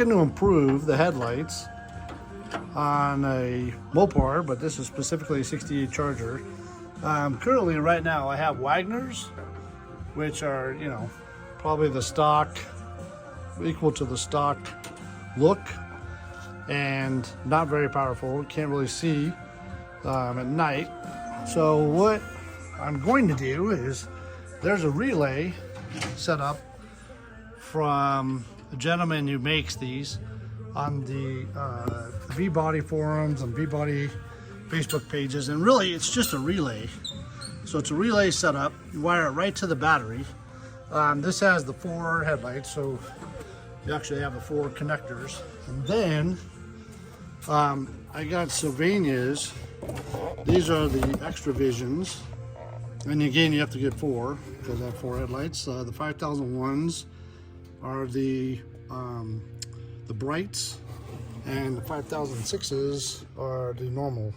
looking to improve the headlights on a Mopar, but this is specifically a 68 Charger. Currently, right now, I have Wagners, which are, you know, probably the stock, equal to the stock look, and not very powerful. Can't really see at night. So what I'm going to do is, there's a relay set up from a gentleman who makes these on the V-Body forums and V-Body Facebook pages, and really it's just a relay. So it's a relay setup. You wire it right to the battery. This has the 4 headlights, so you actually have the 4 connectors. And then I got Sylvania's. These are the Xtravisions, and again you have to get 4 because I have 4 headlights. The 5001s are the brights, and the 5006s are the normal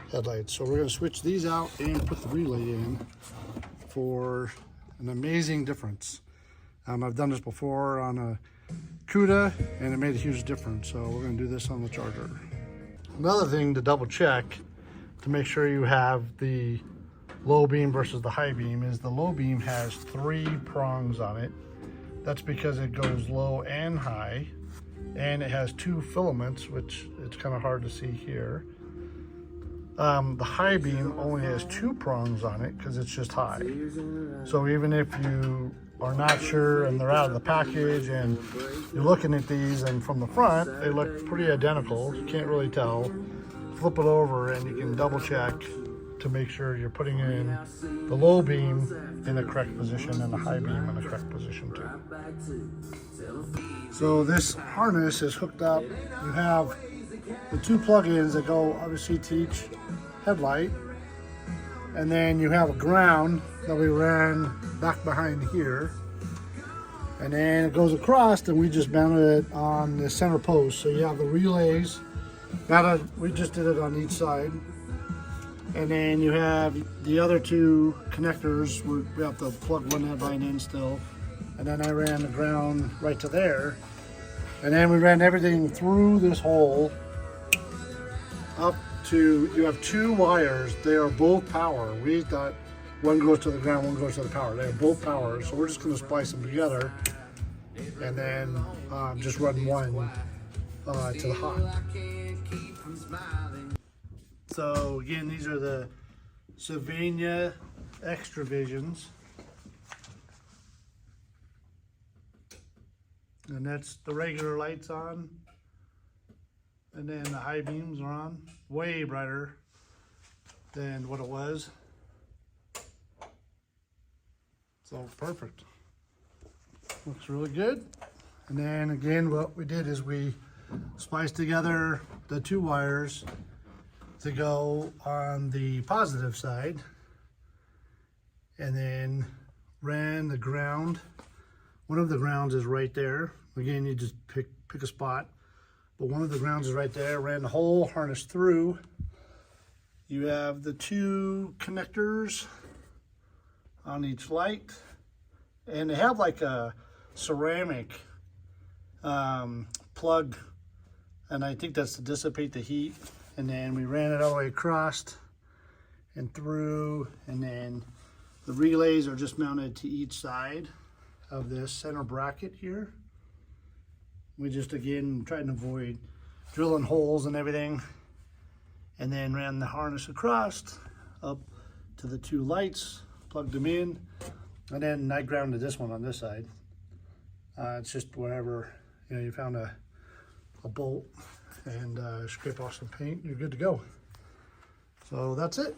headlights. So we're going to switch these out and put the relay in for an amazing difference. I've done this before on a CUDA and it made a huge difference, so we're going to do this on the Charger. Another thing to double check to make sure you have the low beam versus the high beam is the low beam has 3 prongs on it. That's because it goes low and high, and it has 2 filaments, which it's kind of hard to see here. The high beam only has 2 prongs on it because it's just high. So even if you are not sure and they're out of the package and you're looking at these and from the front they look pretty identical, you can't really tell, flip it over and you can double check to make sure you're putting in the low beam in the correct position and the high beam in the correct position too. So this harness is hooked up. You have the 2 plug-ins that go obviously to each headlight, and then you have a ground that we ran back behind here, and then it goes across and we just mounted it on the center post. So you have the relays, we just did it on each side. And then you have the other 2 connectors. We have to plug one headlight in still. And then I ran the ground right to there. And then we ran everything through this hole up to, you have 2 wires. They are both power. We thought one goes to the ground, one goes to the power. They are both power. So we're just gonna splice them together and then just run one to the hot. So again, these are the Sylvania Xtravisions, and that's the regular lights on, and then the high beams are on, way brighter than what it was. So perfect, looks really good. And then again, what we did is we spliced together the 2 wires to go on the positive side, and then ran the ground. One of the grounds is right there. Again, you just pick a spot, but one of the grounds is right there. Ran the whole harness through. You have the 2 connectors on each light, and they have like a ceramic plug, and I think that's to dissipate the heat. And then we ran it all the way across and through, and then the relays are just mounted to each side of this center bracket here. We just, again, tried to avoid drilling holes and everything, and then ran the harness across up to the 2 lights, plugged them in, and then I grounded this one on this side. It's just wherever, you know, you found a bolt and scrape off some paint, you're good to go. So that's it.